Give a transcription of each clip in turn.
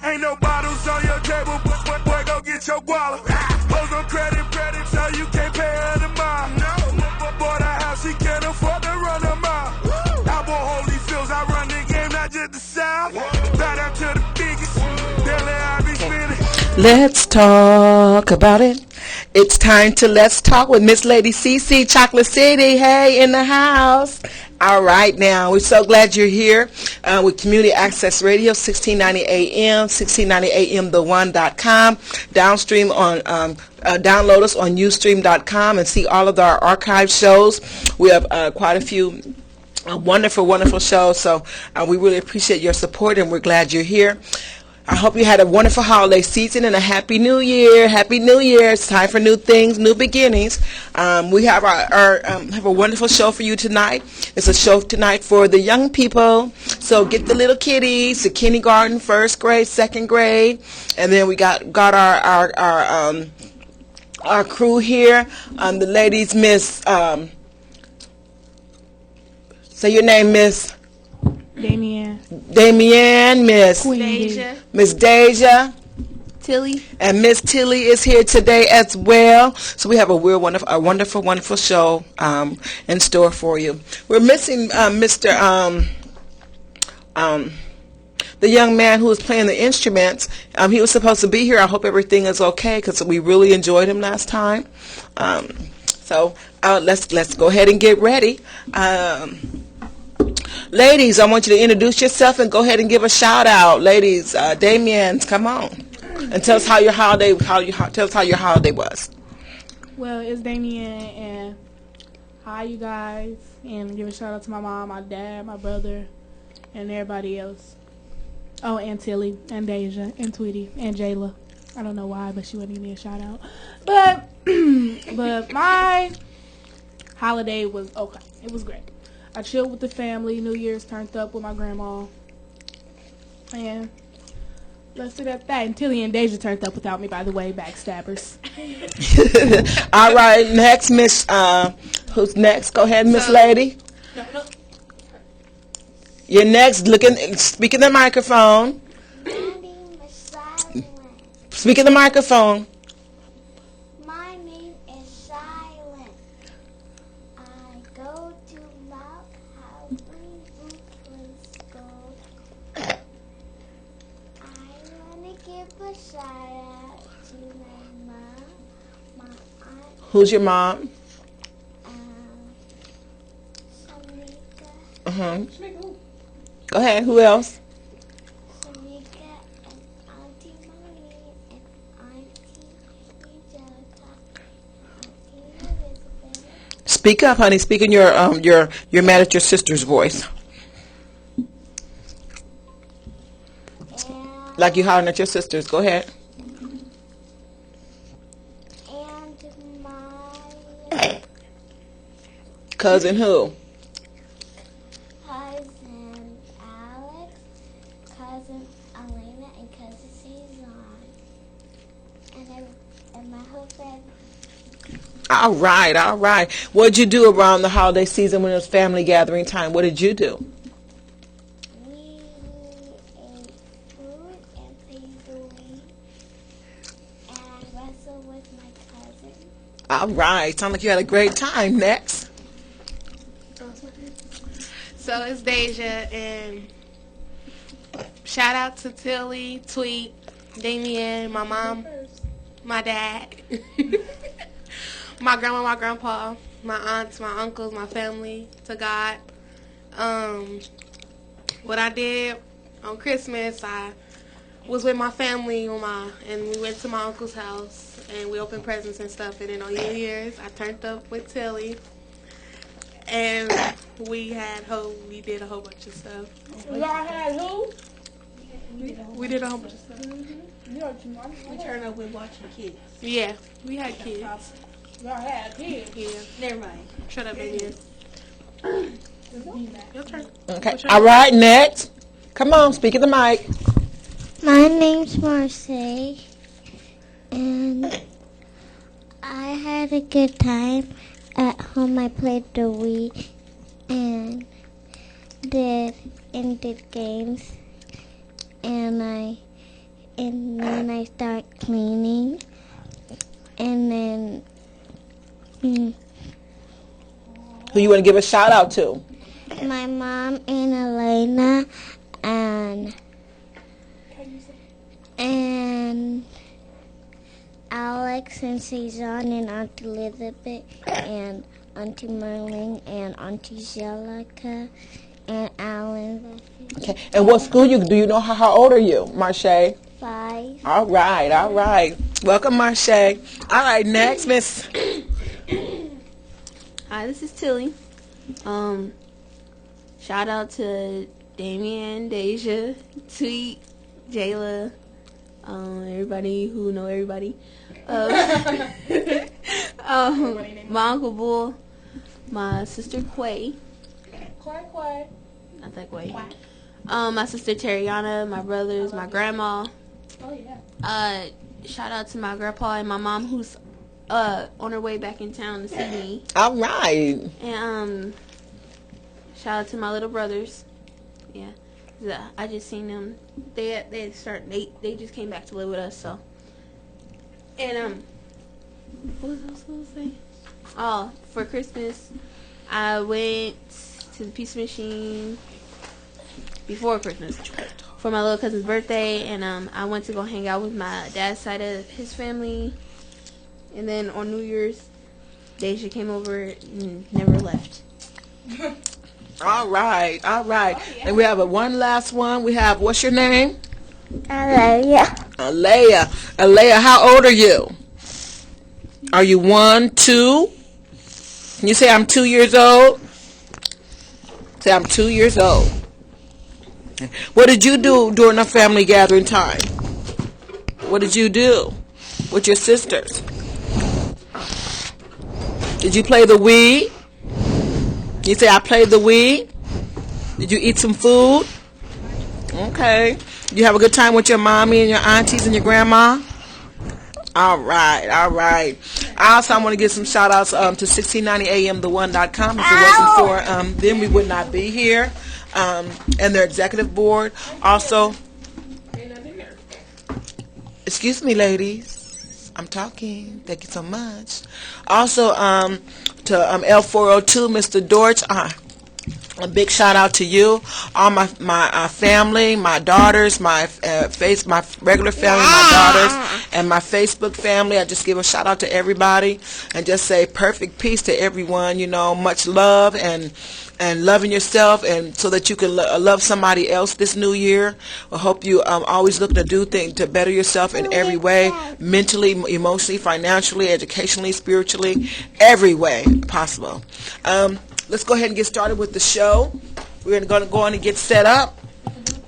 Ain't no bottles on your table, but boy, go get your guala. Hoes on credit, so you can't pay her the mile. No, bought a house, she can't afford to run a mile. I bought holy fields, I run the game, not just the South. Bow down to the biggest, daily I be spinning. Let's talk about it. It's time to Let's Talk with Miss Lady CC, Chocolate City. Hey, in the house. All right, now, we're so glad you're here with Community Access Radio, 1690 AM, 1690 AM, the1.com. Downstream on, download us on Ustream.com and see all of our archive shows. We have quite a few wonderful shows, so we really appreciate your support, and we're glad you're here. I hope you had a wonderful holiday season and a happy new year. Happy New Year. It's time for new things, new beginnings. We have have a wonderful show for you tonight. It's a show tonight for the young people. So get the little kiddies, the kindergarten, first grade, second grade. And then we got our crew here. The ladies, Miss, say your name, Miss Damian, Miss Deja, Miss Deja, Tilly, and Miss Tilly is here today as well. So we have a wonderful show in store for you. We're missing Mr. The young man who was playing the instruments. He was supposed to be here. I hope everything is okay because we really enjoyed him last time. So let's go ahead and get ready. Ladies, I want you to introduce yourself and go ahead and give a shout out. Ladies, Damien, come on and tell us how your holiday was. Well, it's Damien, and hi you guys, and give a shout out to my mom, my dad, my brother, and everybody else. Oh, and Tilly, and Deja, and Tweety, and Jayla. I don't know why, but she wouldn't give me a shout out. But but my holiday was okay. It was great. I chilled with the family. New Year's turned up with my grandma. And let's do that. And Tilly and Deja turned up without me, by the way, backstabbers. All right, next, Miss, who's next? Go ahead, Miss Lady. No. You're next. Speak in the microphone. Speak in the microphone. My name is Silent. I go to Mount Howie School. I want to give a shout out to my mom, my aunt. Who's your mom? Shamika. Go ahead. Who else? Shamika and Auntie Marie and Auntie Angelica, Auntie Elizabeth. Speak up, honey. Speak in your mad at your sister's voice. And, Like you hollering at your sisters. Go ahead. and my Cousin who? cousin Alex, cousin Elena, and cousin Cezanne. And my whole family. All right. What did you do around the holiday season when it was family gathering time? What did you do? We ate food and played the Wii and wrestled with my cousin. All right. Sound like you had a great time. Next. So it's Deja, and shout out to Tilly, Tweet, Damien, my mom, my dad, my grandma, my grandpa, my aunts, my uncles, my family, to God. What I did on Christmas, I was with my family and we went to my uncle's house and we opened presents and stuff. And then on New Year's, I turned up with Tilly. And we did a whole bunch of stuff. Y'all had who? We did a whole bunch of stuff. We turned up with watching kids. Yeah, we had kids. Y'all had kids. Yeah. Never mind. Shut up, baby. Your turn. Okay. All right. Next. Come on. Speak in the mic. My name's Marseille, and I had a good time. At home, I played the Wii and did games, and I and then I start cleaning, and then Who you want to give a shout out to? my mom and Elena and Alex and Cezanne and Auntie Elizabeth and Auntie Merlin and Auntie Angelica and Alan. Okay. And what school do you know how old are you, Marche? 5. All right. Welcome, Marche. All right, next, Miss. Hi, this is Tilly. Shout out to Damien, Deja, Tweet, Jayla, everybody who know everybody. My Uncle Bull, my sister Quay. Quay. Not that Quay. My sister Terriana, my brothers, my grandma. Oh, yeah. Shout out to my grandpa and my mom who's on her way back in town to see me. All right. And shout out to my little brothers. Yeah. I just seen them. They just came back to live with us, so. And what was I supposed to say? Oh, for Christmas I went to the Pizza Machine before Christmas for my little cousin's birthday, and I went to go hang out with my dad's side of his family. And then on New Year's, Deja came over and never left. All right. And we have one last one. We have, what's your name? Alea, how old are you? Are you 1, 2? Can you say I'm 2 years old? Say I'm 2 years old. What did you do during the family gathering time? What did you do with your sisters? Did you play the Wii? You say I played the Wii? Did you eat some food? Okay. You have a good time with your mommy and your aunties and your grandma? All right. I also want to give some shout outs to 1690amtheone.com. If it wasn't for them, we would not be here. And their executive board. Also, excuse me, ladies. I'm talking. Thank you so much. Also, to L402, Mr. Dortch. A big shout out to you, all my family, my daughters, my regular family, my daughters, and my Facebook family. I just give a shout out to everybody and just say perfect peace to everyone. You know, much love and loving yourself, and so that you can love somebody else this new year. I hope you always looking to do things to better yourself in every way, mentally, emotionally, financially, educationally, spiritually, every way possible. Let's go ahead and get started with the show. We're going to go on and get set up.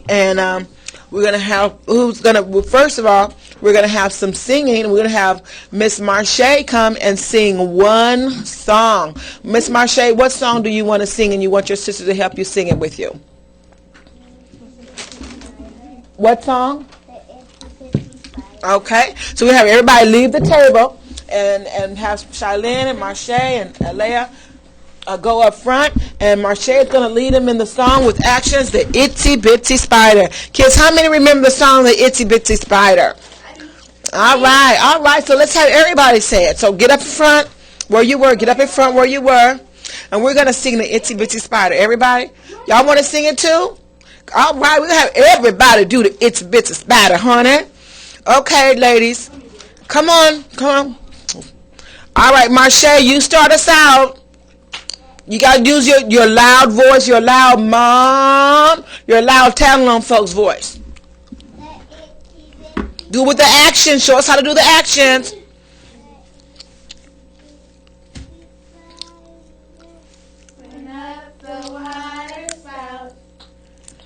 And we're going to have, first of all, we're going to have some singing. We're going to have Miss Marche come and sing one song. Miss Marche, what song do you want to sing and you want your sister to help you sing it with you? What song? Okay. So we have everybody leave the table and have Shailene and Marche and Alea go up front, and Marche is going to lead them in the song with actions, the Itsy Bitsy Spider. Kids, how many remember the song, the Itsy Bitsy Spider? All right, so let's have everybody say it. So get up in front where you were, and we're going to sing the Itsy Bitsy Spider. Everybody, y'all want to sing it too? All right, we're going to have everybody do the Itsy Bitsy Spider, honey. Okay, ladies, come on. All right, Marche, you start us out. You got to use your loud voice, your loud mom, your loud telling on folks' voice. Do it with the actions. Show us how to do the actions. When up the water spout,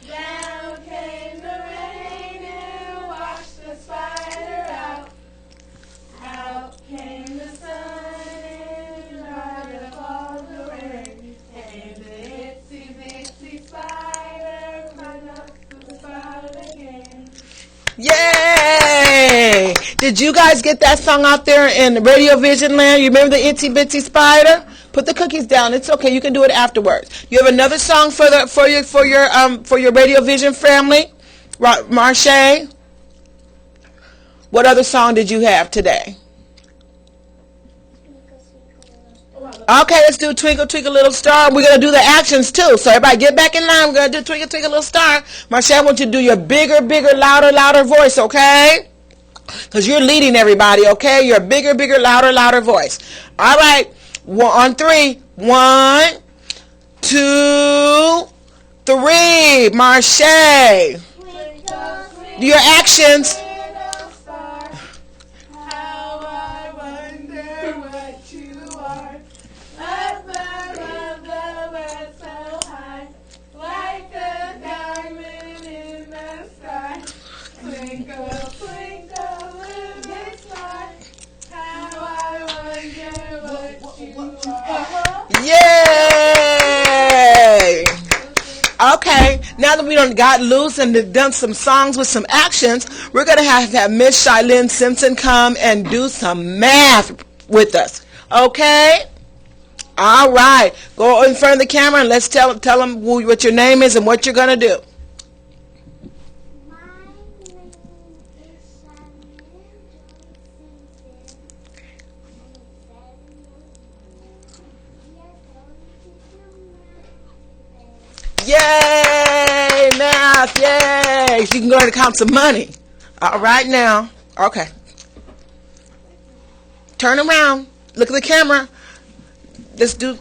down came the rain and washed the spider out. Out came the sun and dried up all the rain. And the itsy bitsy spider climbed up the spout again. Yay! Did you guys get that song out there in the Radio Vision land? You remember the Itsy Bitsy Spider? Put the cookies down. It's okay. You can do it afterwards. You have another song for your Radio Vision family, Marche? What other song did you have today? Okay, let's do Twinkle Twinkle Little Star. We're going to do the actions too. So everybody get back in line. We're going to do Twinkle Twinkle Little Star. Marcia, I want you to do your bigger, louder voice, okay? Because you're leading everybody, okay? Your bigger, louder voice. All right. On 3. 1, 2, 3. Marcia. Do your actions. Yay! Okay, now that we done got loose and done some songs with some actions, we're going to have Miss Shylin Simpson come and do some math with us. Okay? All right. Go in front of the camera and let's tell them what your name is and what you're going to do. Yay! Math! Yay! You can go ahead and count some money. All right now. Okay. Turn around. Look at the camera. Let's do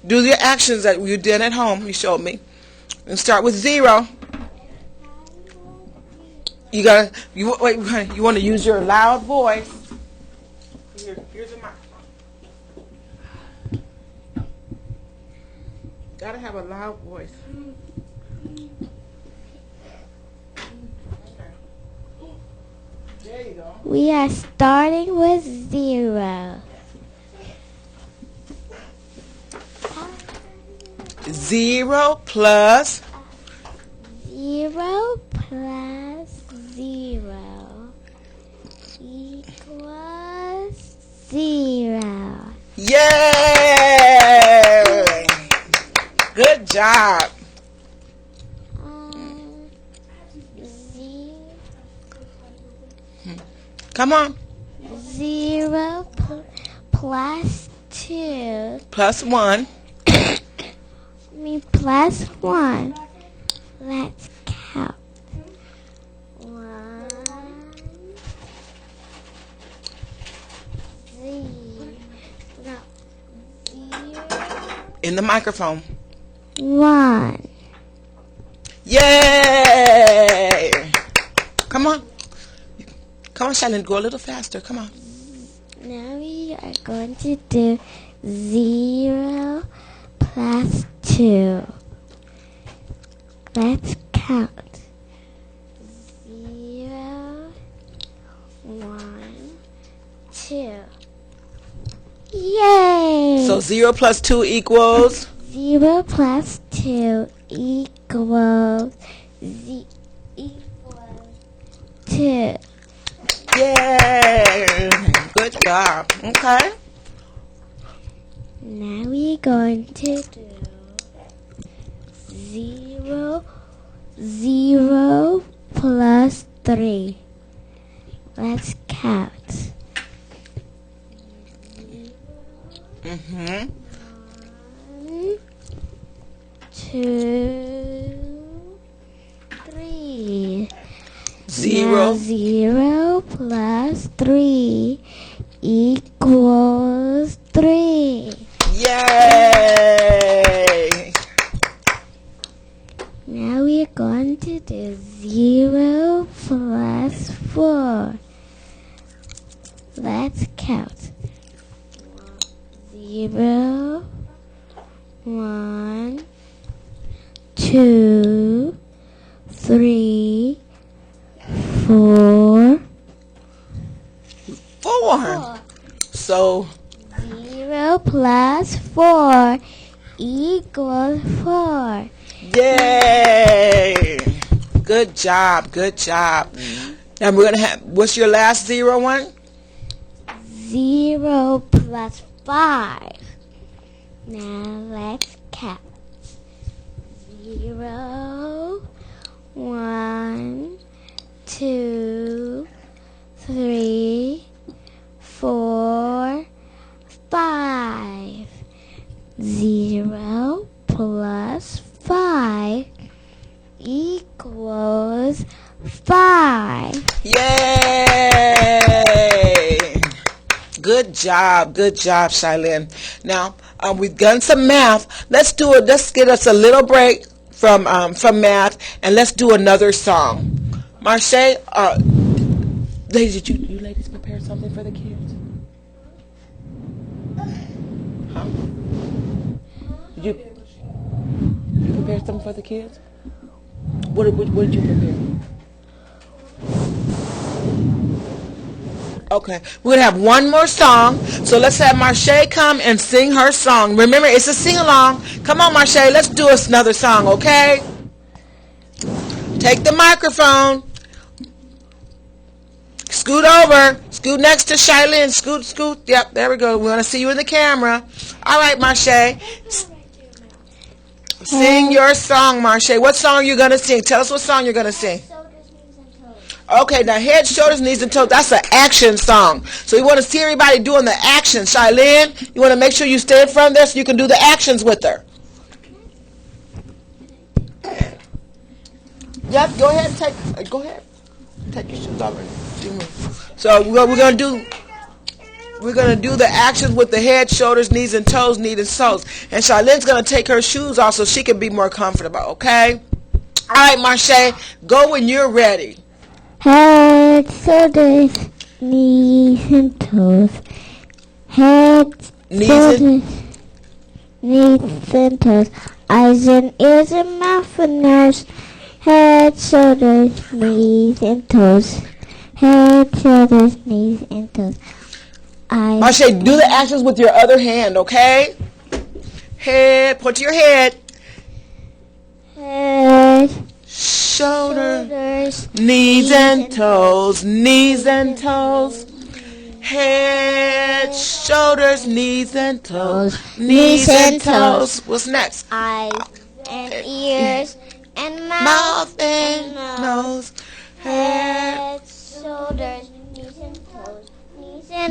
your actions that you did at home. You showed me. And start with 0. You want to use your loud voice. Here's the microphone. Gotta have a loud voice. There you go. We are starting with 0. 0 plus 0 plus 0 equals 0. Yay! Good job. Come on. 0 plus 2. Plus 1. Plus 1. Let's count. 1, 0. In the microphone. 1. Yay! Come on. Come on, Shannon. Go a little faster. Come on. Now we are going to do 0 plus 2. Let's count. 0, 1, 2. Yay! So 0 plus 2 equals? 0 plus 2 equals 2. Yay! Good job. Okay. Now we're going to do 0 plus 3. Let's count. 1, 2, 3. 0. Now 0 plus 3 equals 3. Yay! Now we're going to do 0 plus 4. Let's count. 0, 1, 2, 3, 4. 4. So 0 plus 4 equals 4. yay! Good job. Good job. Now we're gonna have. What's your last 0 one? 0 plus 5. Now let's count. 0, 1, 2, 3. 5. Yay! Good job, Shylin. Now we've done some math. Let's get us a little break from math, and let's do another song. Marche, ladies, did you ladies prepare something for the kids? Huh? Did you prepare something for the kids? What did you prepare? Okay, we're gonna have one more song, so let's have Marche come and sing her song. Remember, it's a sing-along. Come on, Marche, let's do another song, okay? Take the microphone. Scoot over. Scoot next to Shylin. Scoot. Yep, there we go. We want to see you in the camera. All right, Marche. Sing your song, Marche. What song are you going to sing? Tell us what song you're going to sing. Okay, now head, shoulders, knees, and toes. That's an action song. So you want to see everybody doing the action. Shylin, you want to make sure you stay in front of there so you can do the actions with her. Yep, go ahead and go ahead. Take your shoes off. So we're gonna do the actions with the head, shoulders, knees, and toes, and Shylin's gonna take her shoes off so she can be more comfortable. Okay. All right, Marche, go when you're ready. Head, shoulders, knees, and toes. Head, shoulders, knees, and toes. Eyes and ears and mouth and nose. Head, shoulders, knees, and toes. Head, shoulders, knees, and toes. Marche, do the actions with your other hand, okay? Head, point to your head. Head, shoulders, knees and toes, Head, shoulders, knees and toes, What's next? Eyes and ears and mouth and nose. Head, shoulders, knees and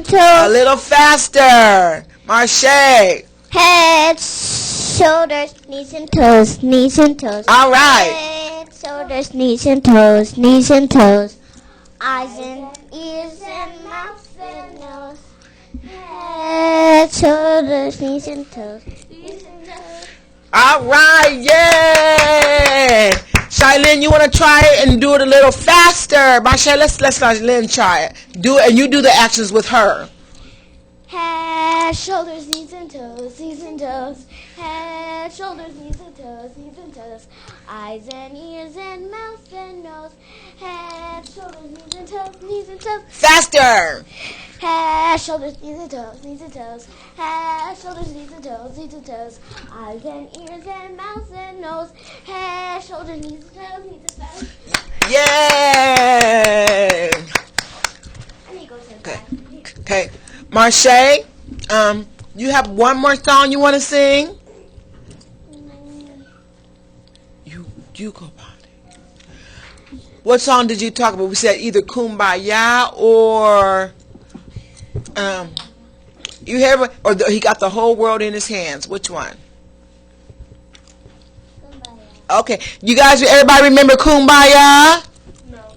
toes. A little faster. Marche. Head, shoulders, knees and toes. All right. Head, shoulders, knees and toes. Eyes and ears and mouth and nose. Head, shoulders, knees and toes. All right, yay! Shylin, you want to try it and do it a little faster? Marche, let's Shylin try it. Do it, and you do the actions with her. Head, shoulders, knees and toes. Head, shoulders, knees and toes. Eyes and ears and mouth and nose. Head, shoulders, knees and toes. Faster. Head, shoulders, knees and toes. Head, shoulders, knees and toes. Eyes and ears and mouth and nose. Head, shoulders, knees and toes. Yay! Okay. Marche, you have one more song you want to sing? You go about it. What song did you talk about? We said either Kumbaya or he got the whole world in his hands. Which one? Kumbaya. Okay, you guys, everybody remember Kumbaya? No.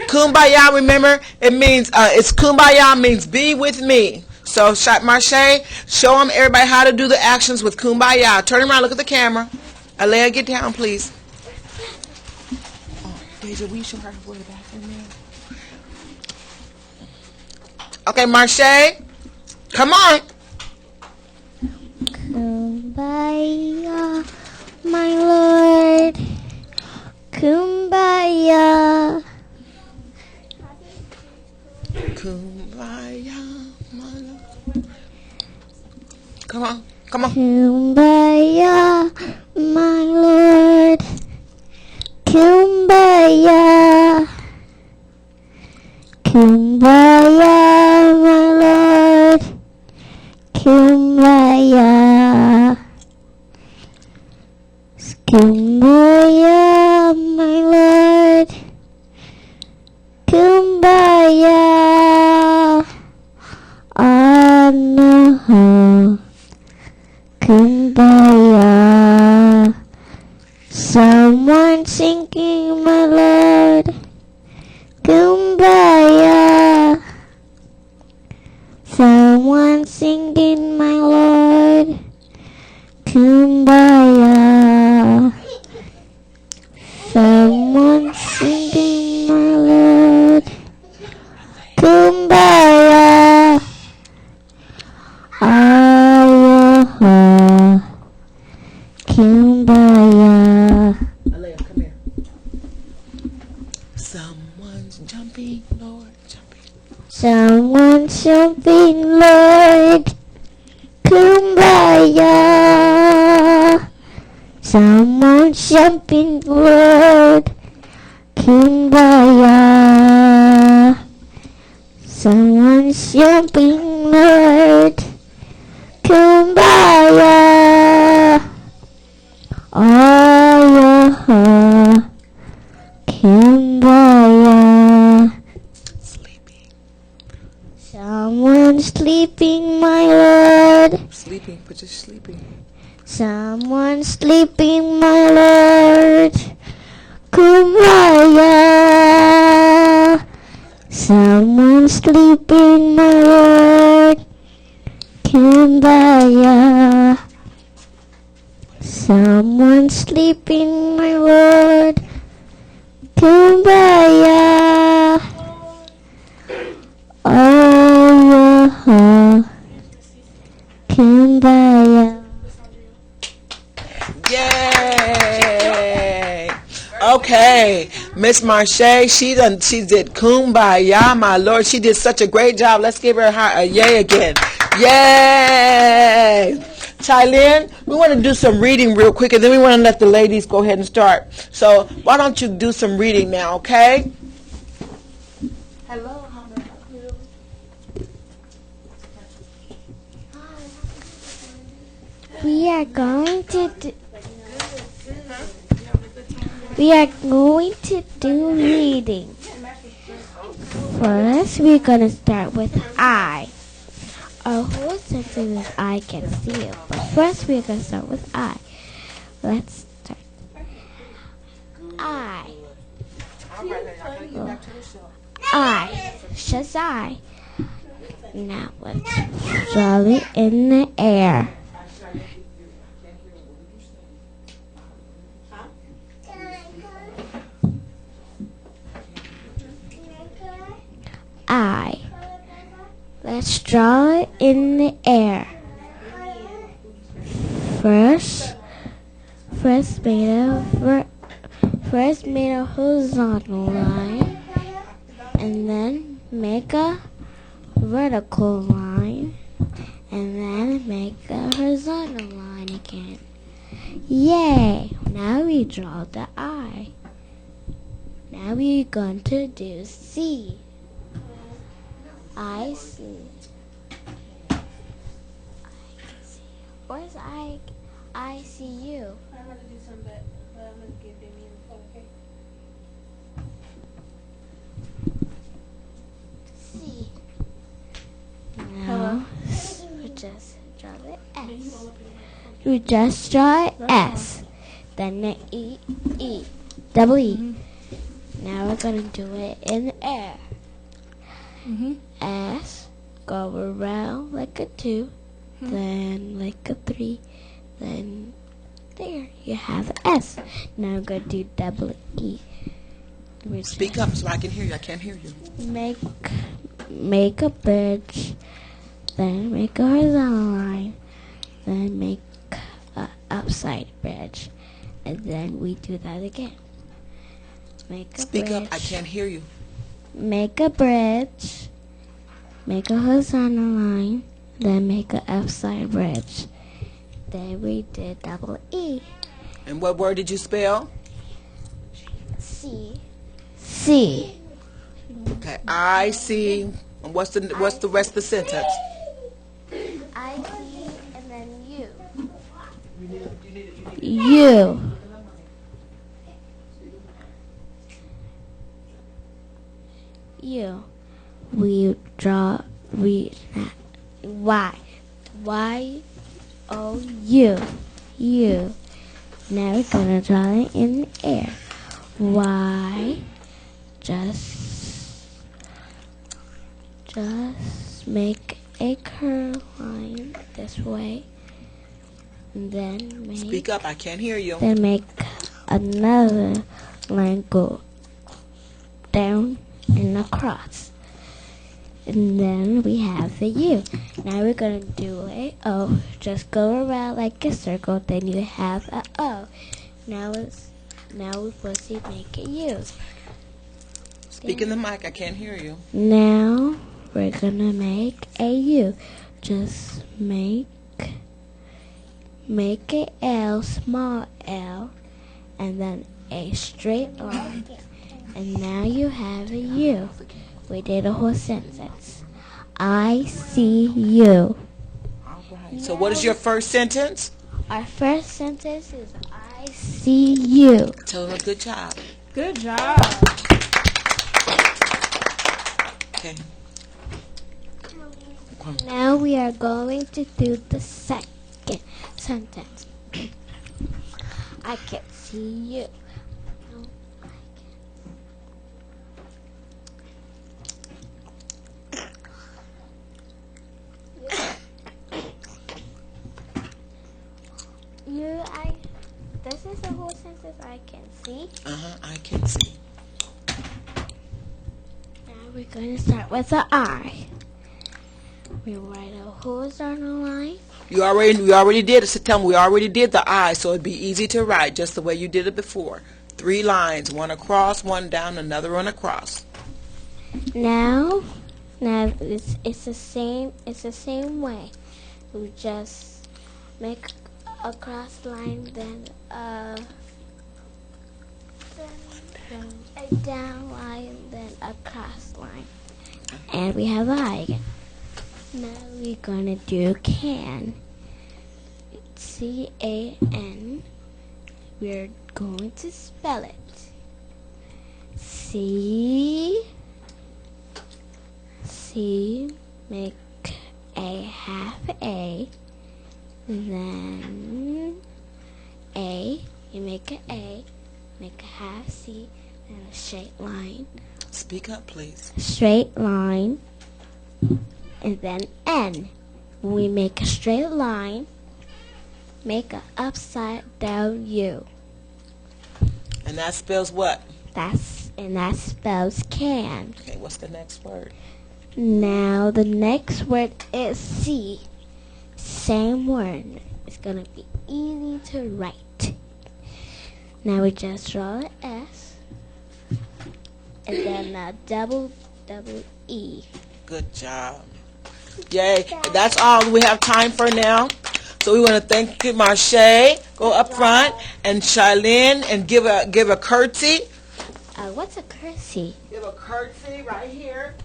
Kumbaya, remember? It means it's Kumbaya means be with me. So Marche, show them everybody how to do the actions with Kumbaya. Turn around, look at the camera. Alea, get down, please. Deja, will you show her where the bathroom is? Okay, Marche, come on. Kumbaya, my Lord. Kumbaya. Kumbaya, my Lord. Come on. Kumbaya, my Lord. Kumbaya. Kumbaya, my Lord. Kumbaya. Kumbaya, my Lord. Kumbaya. Oh no. Kumbaya. Someone singing, my Lord. Someone's jumping, Lord, jumping. Someone's jumping, Lord. Kumbaya. Someone's jumping, Lord. Kumbaya. Someone's jumping, Lord. Kumbaya. Oh, Kumbaya. Sleeping. Someone's sleeping, my Lord. Sleeping, but just sleeping. Someone's sleeping, my Lord. Kumbaya. Someone's sleeping, my Lord. Kumbaya. Someone's sleeping, my Lord. Kumbaya. Oh, Kumbaya. Yay! Okay, Miss Marche, she did Kumbaya, my Lord. She did such a great job. Let's give her a yay again. Yay! Tylin, we want to do some reading real quick, and then we want to let the ladies go ahead and start. So why don't you do some reading now, okay? Hello, how may I help you? We are going to do reading. First, we're going to start with I. Our whole sentence is I can see it, but first we're going to start with I. Let's start. I. Just I. Now let's draw it in the air. I. Let's draw it in the air. First made a horizontal line, and then make a vertical line, and then make a horizontal line again. Yay! Now we draw the eye. Now we're going to do C. I see. Where's I see you? I'm going to do some, but I'm going to give Damien the phone, okay? C. Now we just draw the S. We just draw an S. Then the E. Double E. Now we're going to do it in the air. S, go around like a 2, then like a 3, then there you have S. Now we're going to do double E. Speak up so I can hear you. I can't hear you. Make a bridge, then make a horizontal line, then make a upside bridge, and then we do that again. Speak up. I can't hear you. Make a bridge, make a horizontal line, then make an upside bridge. Then we did double E. And what word did you spell? C. Okay, I see. And what's the rest of the sentence? I see, and then you. You. We draw Y. Y-O-U. You. Now we're gonna draw it in the air. Y. Just make a curve line this way. And then make. Speak up. I can't hear you. Then make another line go down and across. And then we have the U. Now we're going to do a O. Just go around like a circle, then you have a O. Now we're supposed to make a U. Speak in the mic. I can't hear you. Now we're gonna make a U. Just make a L, small L, and then a straight line. And now you have a U. We did a whole sentence. I see you. All right. So what is your first sentence? Our first sentence is I see you. Tell them a good job. Good job. Okay. Now we are going to do the second sentence. I can see you. No, this is the whole sentence. I can see. I can see. Now we're going to start with the I. We write a horizontal line. We already did it. So tell me, we already did the I, so it'd be easy to write just the way you did it before. 3 lines, one across, one down, another one across. Now it's the same. It's the same way. We just make a cross line, then a down line, then a cross line, and we have I again. Now we're gonna do can. C-A-N. We're going to spell it. C, make a half A, then A, you make an A, make a half C, and a straight line. Speak up, please. Straight line, and then N. When we make a straight line, make an upside down U. And that spells what? That spells can. Okay, what's the next word? Now the next word is C. Same word. It's gonna be easy to write. Now we just draw an S and then a double E. Good job. Yay. That's all we have time for now. So we want to thank Marche, go up front, and Shailene, and give a curtsy. What's a curtsy? Give a curtsy right here.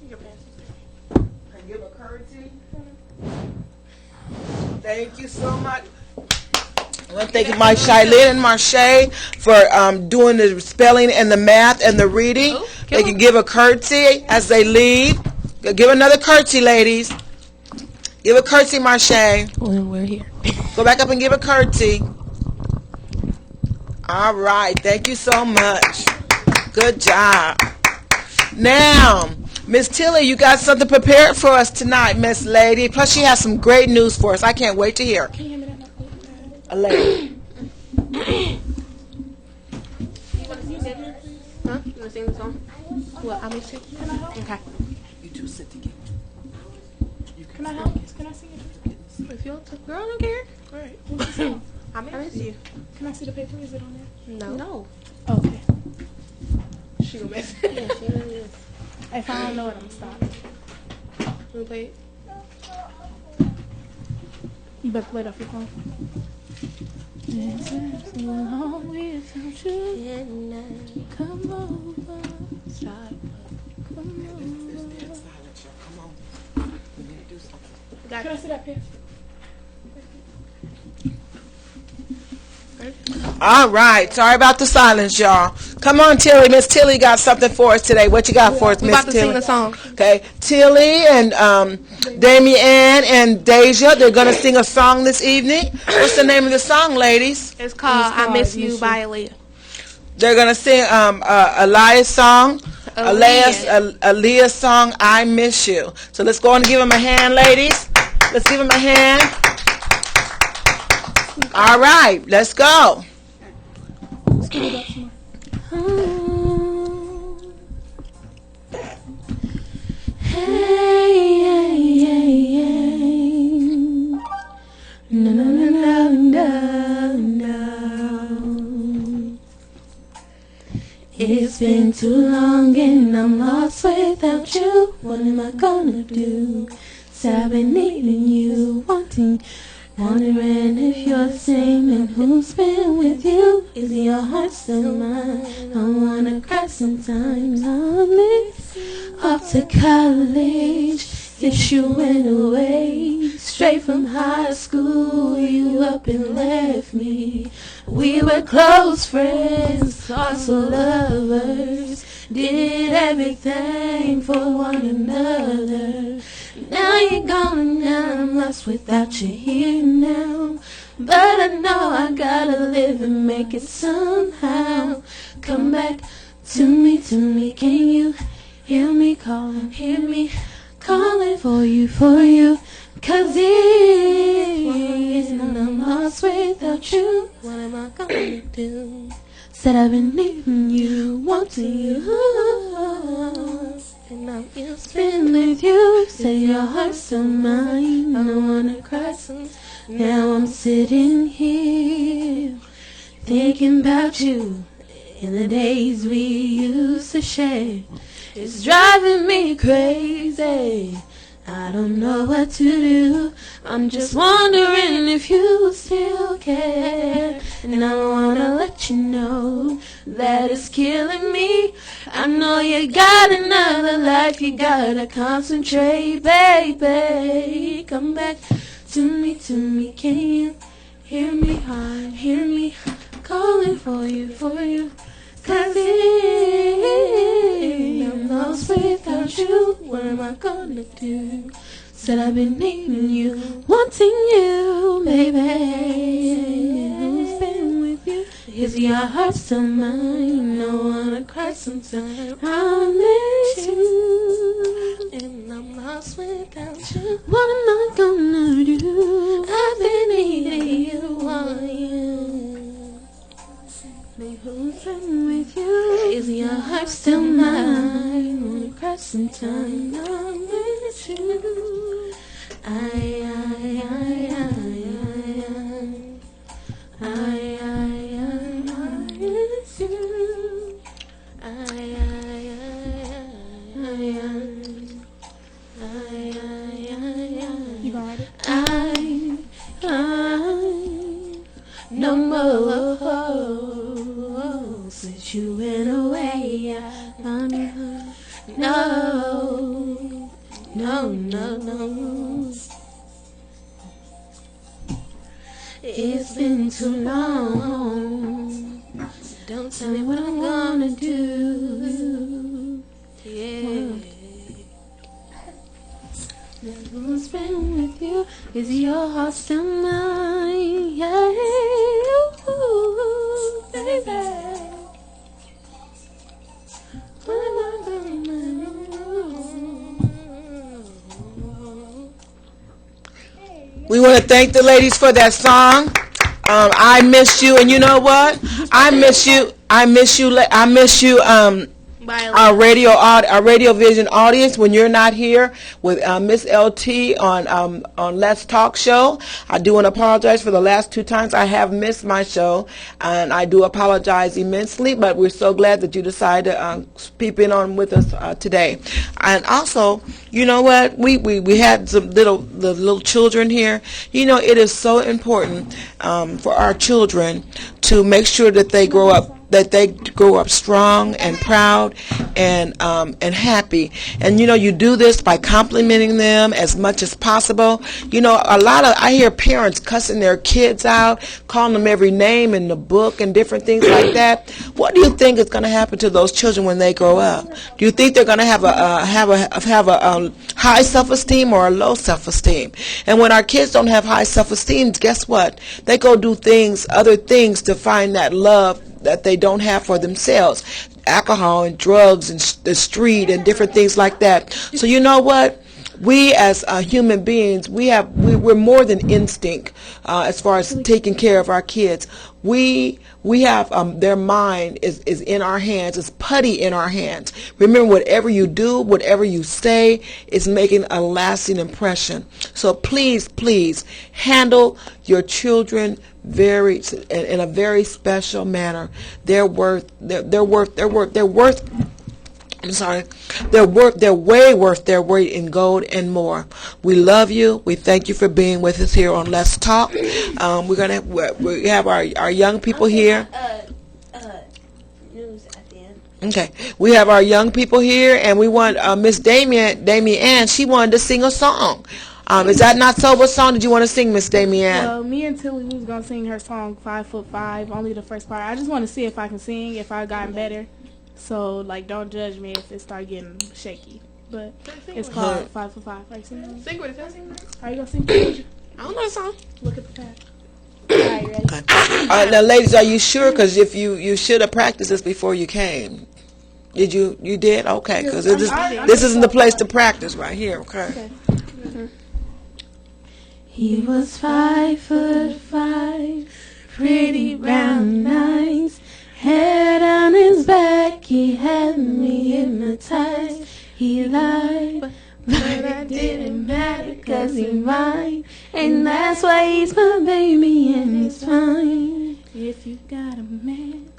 And give a curtsy. Thank you so much. I want to thank my Shailene and Marche for doing the spelling and the math and the reading. They can give a curtsy as they leave. Give another curtsy, ladies. Give a curtsy, Marche. When we're here. Go back up and give a curtsy. All right. Thank you so much. Good job. Now, Miss Tilly, you got something prepared for us tonight, Miss Lady. Plus, she has some great news for us. I can't wait to hear. Can you hand me that? A lady. You want to sing it? Huh? You want to sing the song? What? I'm going to sing. Can I help? Okay. You two sit together. Can I help? Can I sing it? If you want to. Girl, I don't care. All right. What's the song? I miss you. Can I see the paper? Is it on there? No. Oh, okay. She gonna miss it. Yeah, she gonna miss. If I don't know it, I'm stop. Can we play it? You better play it off your phone. It's so long without you. Come over. Stop. Come over. Come on. We need to do something. Can I see that pen? All right. Sorry about the silence, y'all. Come on, Tilly. Miss Tilly got something for us today. What you got for us, We're Miss about to Tilly? sing the song. Okay. Tilly and Damian and Deja, they're going to sing a song this evening. What's the name of the song, ladies? It's called I Miss You by Aaliyah. They're going to sing Elias' song, Aaliyah's song, I Miss You. So let's go on and give them a hand, ladies. Let's give them a hand. All right, let's go. It's been too long I'm lost without you. What am I gonna do? Said I've been needing you, wondering if you're the same and who's been with you. Is your heart still mine? I wanna cry sometimes. I miss off to college since you went away. Straight from high school, you up and left me. We were close friends, also lovers. Did everything for one another. Now you're gone and now I'm lost without you here now. But I know I gotta live and make it somehow. Come back to me, can you hear me calling, calling for you, 'cause if I'm lost without you, what am I gonna do? Said I've been needing you, wanting you, and now it's been with you. Say your heart's still mine. I don't wanna cry since now I'm sitting here thinking about you in the days we used to share. It's driving me crazy. I don't know what to do. I'm just wondering if you still care. And I wanna let you know that it's killing me. I know you got another life, you gotta concentrate, baby. Come back to me, can you hear me? Hear me calling for you, 'cause if I'm lost without you, what am I gonna do? Said I've been needing you, wanting you, baby. Who's been with you? Is your heart still mine? I wanna cry sometimes. I miss you, and I'm lost without you. What am I gonna do? I've been needing you, want you. Who's been with you? Is your heart still mine? Wanna cry sometime? I miss you. I miss you. You gonna write it? No more since you went away. No. It's been too long. Don't tell me what I'm gonna do. Yeah. Who's been with you? Is your heart still mine? Yeah, baby. What am I gonna do? We want to thank the ladies for that song. I miss you, and you know what? I miss you. Our radio vision audience, when you're not here with Miss LT on Let's Talk Show. I do want to apologize for the last 2 times I have missed my show, and I do apologize immensely, but we're so glad that you decided to peep in on with us today. And also, you know what, we had some little children here. You know, it is so important for our children to make sure that they grow up strong and proud and happy. And you know, you do this by complimenting them as much as possible. You know, I hear parents cussing their kids out, calling them every name in the book and different things like that. What do you think is going to happen to those children when they grow up? Do you think they're going to have a high self-esteem or a low self-esteem? And when our kids don't have high self-esteem, guess what? They go do other things to find that love that they don't have for themselves. Alcohol and drugs and the street and different things like that. So you know what? We as human beings, we're more than instinct as far as taking care of our kids. We have their mind is in our hands, is putty in our hands. Remember, whatever you do, whatever you say is making a lasting impression. So please handle your children in a very special manner. They're worth I'm sorry. They're way worth their weight in gold and more. We love you. We thank you for being with us here on Let's Talk. We have our young people here. News at the end. Okay, we have our young people here, and we want Miss Damien. She wanted to sing a song. Is that not so? What song did you want to sing, Miss Damien? Well, me and Tilly, we was gonna sing her song 5'5", only the first part. I just want to see if I can sing, if I gotten better. So like, don't judge me if it start getting shaky. But it's called 5'5". Are you singing? Sing with it. Are you gonna sing? I don't know the song. Look at the pad. Alright, ready? Now, ladies, are you sure? Because if you should have practiced this before you ccame. Did you? You did? Okay, because this isn't the place to practice right here. Okay. He was 5'5", pretty brown eyes, head on his back, he had me hypnotized. He lied, but it didn't matter 'cause he's mine, and that's why he's my baby and he's fine. If you got a man.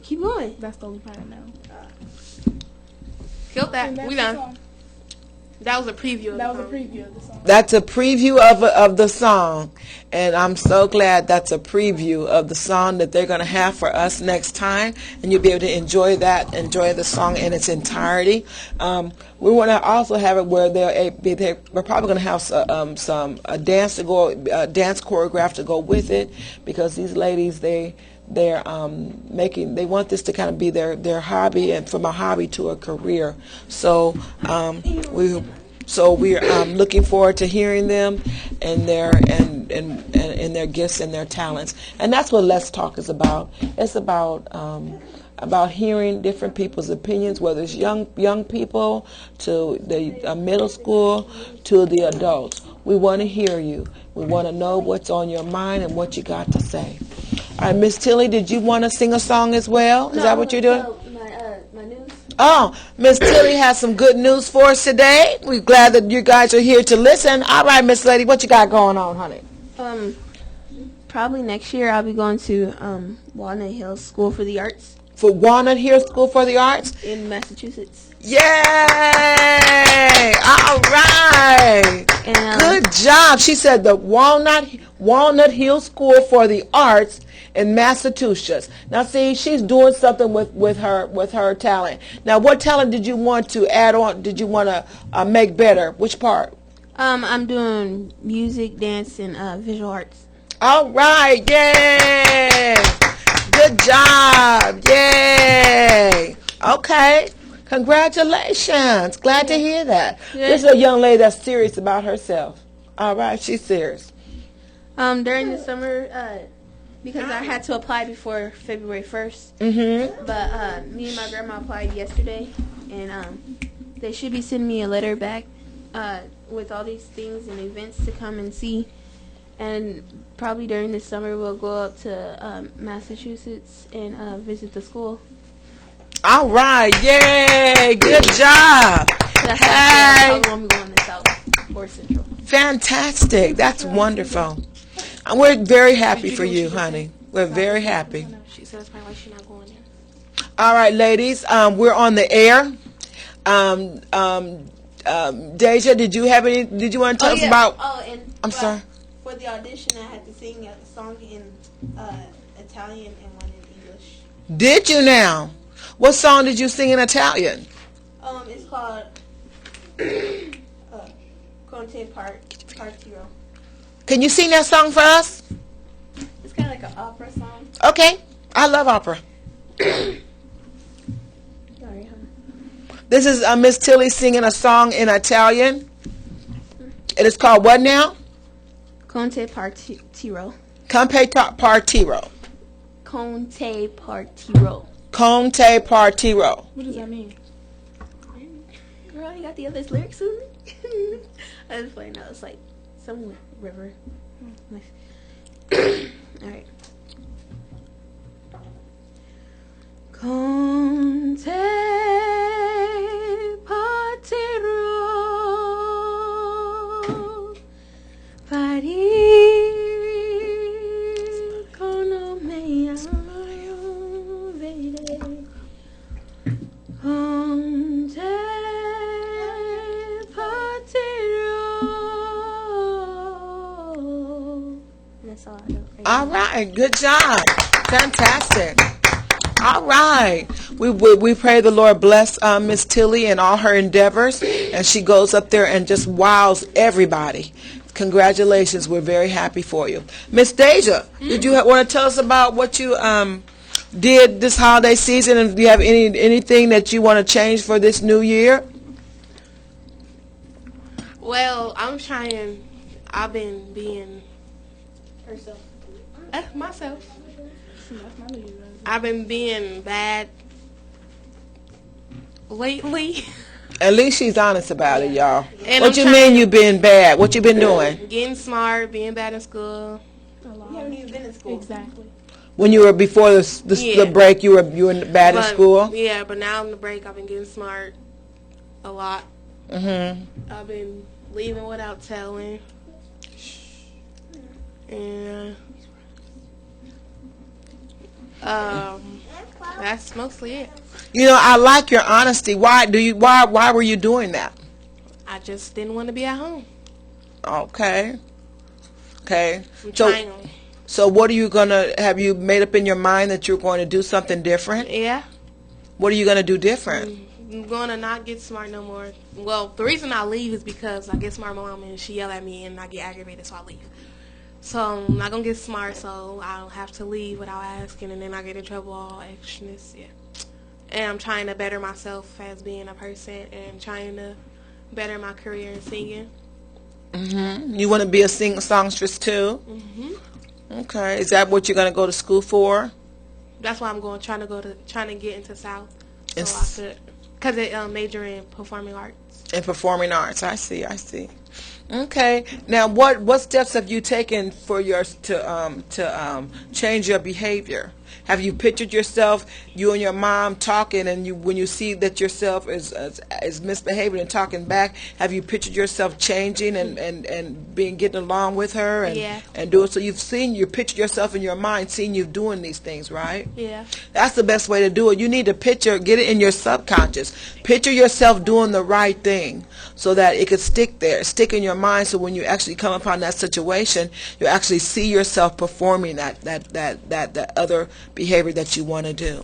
Keep going. That's the only part I know. Killed that. And that's We the done. song. That was a preview of That the was a song. preview of the song. That's a preview of the song, and I'm so glad that's a preview of the song that they're going to have for us next time, and you'll be able to enjoy the song in its entirety. We want to also have it where we're probably going to have some dance choreograph to go with it, because these ladies they want this to kind of be their hobby, and from a hobby to a career. So we're looking forward to hearing them and their gifts and their talents. And that's what Let's Talk is about. It's about hearing different people's opinions, whether it's young people to the middle school to the adults. We want to hear you. We want to know what's on your mind and what you got to say. All right, Miss Tilly, did you want to sing a song as well? Is that what you're doing? My news. Oh, Miss Tilly has some good news for us today. We're glad that you guys are here to listen. All right, Miss Lady, what you got going on, honey? Probably next year I'll be going to Walnut Hills School for the Arts For Walnut Hill School for the Arts? in Massachusetts. Yay! All right. And Good job. She said the Walnut Hill School for the Arts in Massachusetts. Now, see, she's doing something with her talent. Now, what talent did you want to add on? Did you want to make better? Which part? I'm doing music, dance, and visual arts. All right. Yay! Good job. Yay! Okay. Congratulations. Glad to hear that. Yeah. This is a young lady that's serious about herself. All right. She's serious. During the summer, because I had to apply before February 1st. Mm-hmm. But me and my grandma applied yesterday, and they should be sending me a letter back with all these things and events to come and see. And probably during the summer, we'll go up to Massachusetts and visit the school. All right. Yay. Good job. That's Hey. how long we go in the South or Central. Fantastic. That's wonderful. And we're very happy for you, honey. We're very happy. She says probably why she's not going in. All right, ladies. We're on the air. Deja, did you want to tell us about? I'm sorry. For the audition, I had to sing a song in Italian and one in English. Did you now? What song did you sing in Italian? It's called Conte Partiro. Can you sing that song for us? It's kind of like an opera song. Okay. I love opera. Sorry, huh? This is Miss Tilly singing a song in Italian. It is called what now? Conte Partiro. Conte Partiro. Conte Partiro. Conte Partiro. What does that mean? Girl, you got the other lyrics in it? I was playing out. It's like some river. Nice. Alright. Conte Partiro. Parir con me vede. All right. Good job. Fantastic. All right. We pray the Lord bless Miss Tilly and all her endeavors, and she goes up there and just wows everybody. Congratulations. We're very happy for you. Miss Deja, did you want to tell us about what you did this holiday season, and do you have anything that you want to change for this new year? Well, I've been being myself. I've been being bad lately. At least she's honest about it, y'all. And What you mean you been bad? What you been doing? Getting smart, being bad in school. You haven't even been in school. Exactly. When you were before the break, you were bad in school? Yeah, but now in the break, I've been getting smart a lot. Mm-hmm. I've been leaving without telling. And that's mostly it. You know, I like your honesty. Why were you doing that? I just didn't want to be at home. Okay. I'm trying. So what are you have you made up in your mind that you're going to do something different? Yeah. What are you going to do different? I'm going to not get smart no more. Well, the reason I leave is because I get smart with my mom and she yell at me and I get aggravated, so I leave. So I'm not going to get smart, so I'll have to leave without asking, and then I get in trouble, all extraness, yeah. And I'm trying to better myself as being a person and trying to better my career in singing. Mm-hmm. You want to be a songstress too? Mm-hmm. Okay. Is that what you're going to go to school for? That's why I'm trying to get into South. So I could, because it major in performing arts. In performing arts. I see. Okay. Now, what steps have you taken for to change your behavior? Have you pictured yourself, you and your mom talking, and when you see that yourself is misbehaving and talking back, have you pictured yourself changing and getting along with her and doing so? You pictured yourself in your mind, seeing you doing these things, right? Yeah. That's the best way to do it. You need to get it in your subconscious. Picture yourself doing the right thing so that it could stick in your mind. So when you actually come upon that situation, you actually see yourself performing that other behavior that you want to do.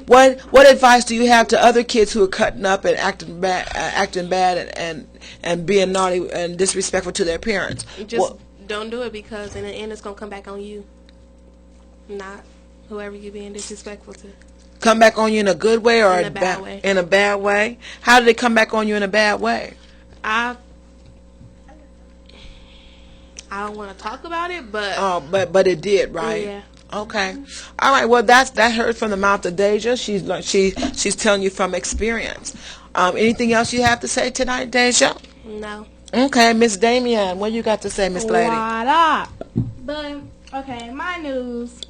What advice do you have to other kids who are cutting up and acting bad and being naughty and disrespectful to their parents? Just don't do it, because in the end it's gonna come back on you, not whoever you're being disrespectful to. Come back on you in a good way or in a bad way? In a bad way? How did it come back on you in a bad way? I don't want to talk about it, but but it did, right? Yeah. Okay. All right. Well, that heard from the mouth of Deja. She's telling you from experience. Anything else you have to say tonight, Deja? No. Okay, Miss Damian, what you got to say, Miss Lady? What up? But okay, my news.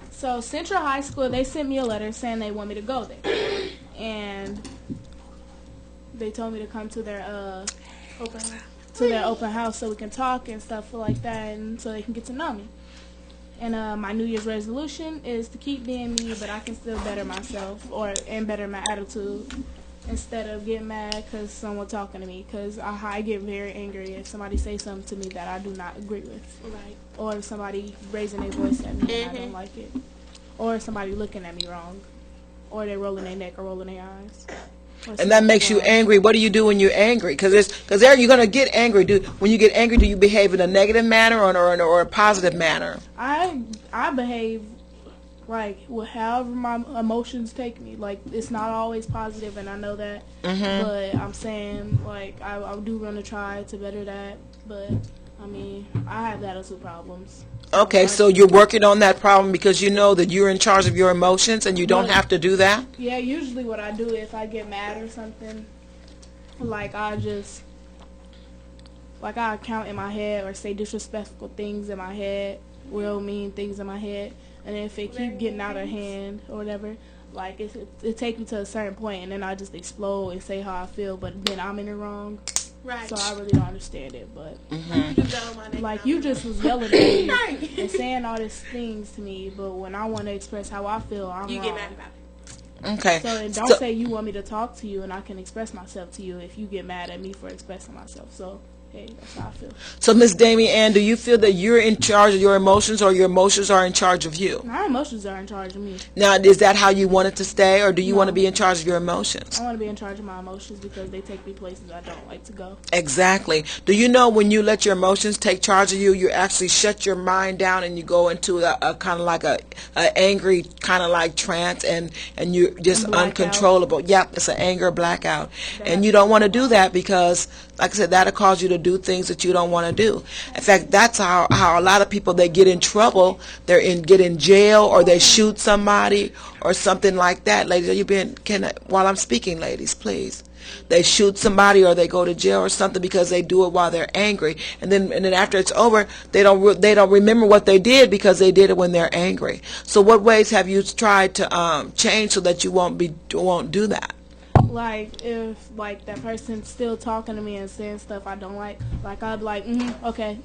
So Central High School, they sent me a letter saying they want me to go there, and they told me to come to their open house so we can talk and stuff like that, and so they can get to know me. And my New Year's resolution is to keep being me, but I can still better myself and better my attitude instead of getting mad because someone talking to me. Because I get very angry if somebody says something to me that I do not agree with. Right. Or if somebody raising their voice at me and I don't like it. Or if somebody looking at me wrong. Or they rolling their neck or rolling their eyes. And that makes you angry. What do you do when you're angry? Because there you're gonna get angry. When you get angry, do you behave in a negative manner or a positive manner? I behave like however my emotions take me. Like, it's not always positive, and I know that. Mm-hmm. But I'm saying, like, I do want to try to better that. But I mean, I have attitude problems. Okay, so you're working on that problem because you know that you're in charge of your emotions and you don't have to do that? Yeah, usually what I do if I get mad or something, like I count in my head or say disrespectful things in my head, real mean things in my head, and if it keep getting out of hand or whatever, like it take me to a certain point and then I just explode and say how I feel, but then I'm in the wrong. Right. So I really don't understand it, but like you just was yelling at me and saying all these things to me, but when I want to express how I feel, I'm you wrong. get mad about it. Okay. So don't say you want me to talk to you and I can express myself to you if you get mad at me for expressing myself. So hey, that's how I feel. So, Miss Damian, do you feel that you're in charge of your emotions, or your emotions are in charge of you? My emotions are in charge of me. Now, is that how you want it to stay, or do you No. want to be in charge of your emotions? I want to be in charge of my emotions because they take me places I don't like to go. Exactly. Do you know when you let your emotions take charge of you, you actually shut your mind down and you go into a kind of like a angry kind of like trance, and you're just uncontrollable. Yep, it's an anger blackout. And you don't want to do that because, like I said, that'll cause you to do things that you don't want to do. In fact, that's how a lot of people, they get in trouble. Get in jail, or they shoot somebody or something like that. Ladies, are you being, while I'm speaking, ladies, please. They shoot somebody or they go to jail or something because they do it while they're angry, and then after it's over, they don't remember what they did because they did it when they're angry. So what ways have you tried to change so that you won't do that? Like, if, like, that person's still talking to me and saying stuff I don't like I'll be like, okay,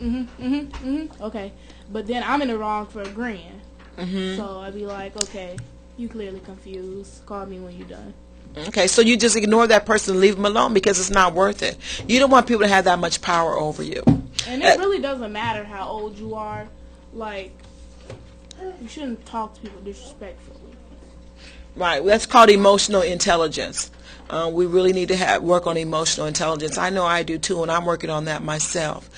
okay. But then I'm in the wrong for agreeing. So I'd be like, okay, you clearly confused. Call me when you're done. Okay, so you just ignore that person and leave them alone because it's not worth it. You don't want people to have that much power over you. And it really doesn't matter how old you are. Like, you shouldn't talk to people disrespectfully. Right, that's called emotional intelligence. We really need to work on emotional intelligence. I know I do too, and I'm working on that myself.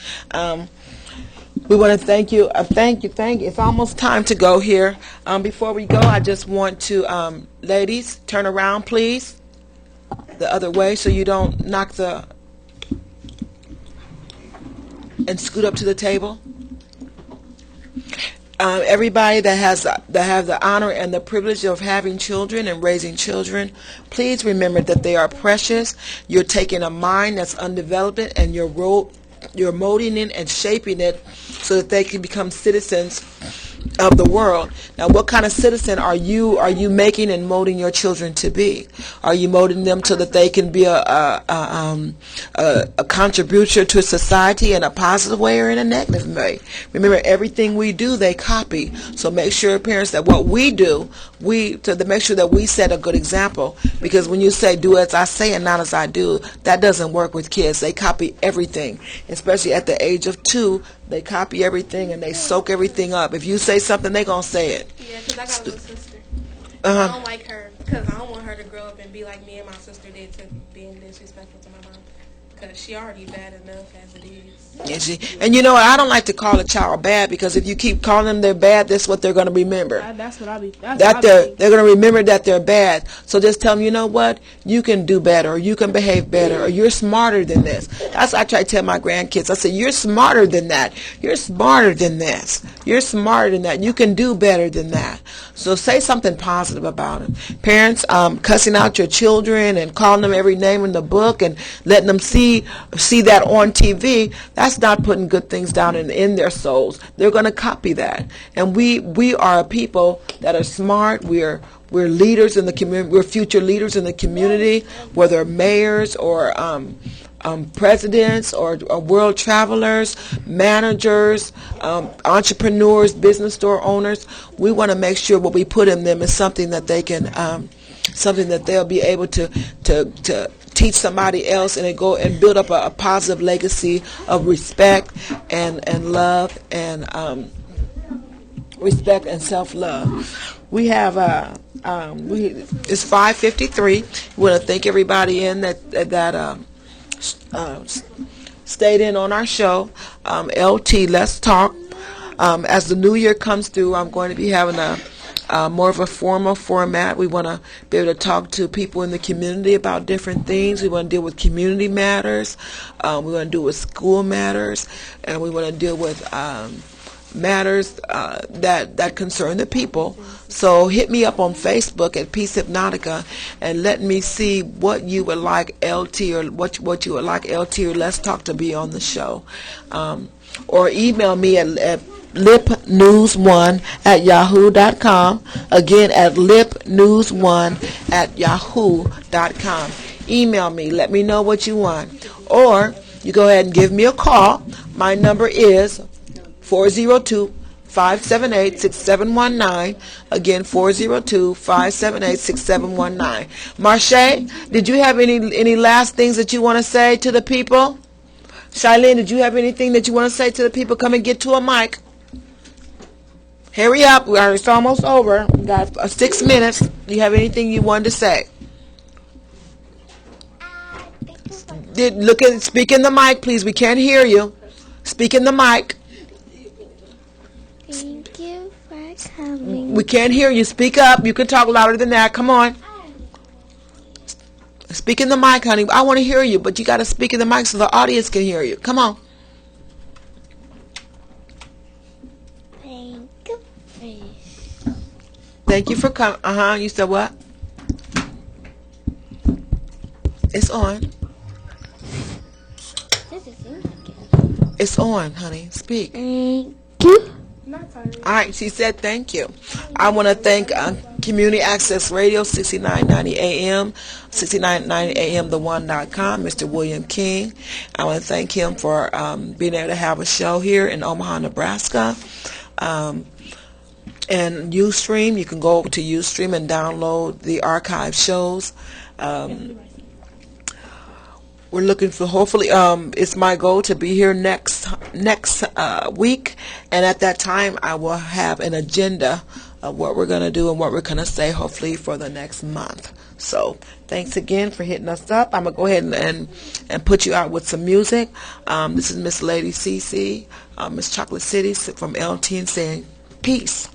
We want to thank you. Thank you. It's almost time to go here. Before we go, I just want to, ladies, turn around, please, the other way so you don't knock and scoot up to the table. Everybody that have the honor and the privilege of having children and raising children, please remember that they are precious. You're taking a mind that's undeveloped, and you're molding it and shaping it so that they can become citizens of the world. Now, what kind of citizen are you making and molding your children to be? Are you molding them so that they can be a contributor to society in a positive way or in a negative way? Remember, everything we do, they copy. So make sure, parents, that what we do, to make sure that we set a good example. Because when you say do as I say and not as I do, that doesn't work with kids. They copy everything, especially at the age of 2. They copy everything and they soak everything up. If you say something, they're going to say it. Yeah, because I got a little sister. I don't like her because I don't want her to grow up and be like me and my sister did, to being disrespectful to my mom. Because she already bad enough as it is. And you know what? I don't like to call a child bad, because if you keep calling them they're bad, that's what they're going to remember. That's what I be. They're going to remember that they're bad. So just tell them, you know what? You can do better, or you can behave better, or you're smarter than this. That's what I try to tell my grandkids. I say, you're smarter than that. You're smarter than this. You're smarter than that. You can do better than that. So say something positive about them. Parents, cussing out your children and calling them every name in the book and letting them see that on TV, that's not putting good things down in their souls. They're going to copy that. And we are a people that are smart. We're leaders in the community. We're future leaders in the community, whether mayors or presidents or world travelers, managers, entrepreneurs, business store owners. We want to make sure what we put in them is something that they can, something that they'll be able to teach somebody else, and go and build up a positive legacy of respect and love and respect and self-love. We have it's 5:53. We want to thank everybody in that stayed in on our show. LT, Let's Talk. As the new year comes through, I'm going to be having more of a formal format. We want to be able to talk to people in the community about different things. We want to deal with community matters. We want to deal with school matters, and we want to deal with matters that concern the people. So hit me up on Facebook at Peace Hypnotica and let me see what you would like LT or what you would like LT or Let's Talk to be on the show. Or email me at lipnews1@yahoo.com. Again, at lipnews1@yahoo.com. Email me. Let me know what you want. Or you go ahead and give me a call. My number is 402-578-6719. Again, 402-578-6719. Marche, did you have any last things that you want to say to the people? Shailene, did you have anything that you want to say to the people? Come and get to a mic. Hurry up. It's almost over. We got 6 minutes. Do you have anything you wanted to say? Speak in the mic, please. We can't hear you. Speak in the mic. Thank you for coming. We can't hear you. Speak up. You can talk louder than that. Come on. Speak in the mic, honey. I want to hear you, but you got to speak in the mic so the audience can hear you. Come on. Thank you. Thank you for coming. You said what? It's on. This is It's on, honey. Speak. Thank you. All right, she said thank you. I want to thank Community Access Radio, 6990 AM, 6990 AM, the1.com, Mr. William King. I want to thank him for being able to have a show here in Omaha, Nebraska. And Ustream, you can go over to Ustream and download the archive shows. We're looking for, hopefully, it's my goal to be here next week, and at that time I will have an agenda of what we're going to do and what we're going to say, hopefully, for the next month. So thanks again for hitting us up. I'm going to go ahead and put you out with some music. This is Miss Lady CC, Miss Chocolate City from LT, saying peace.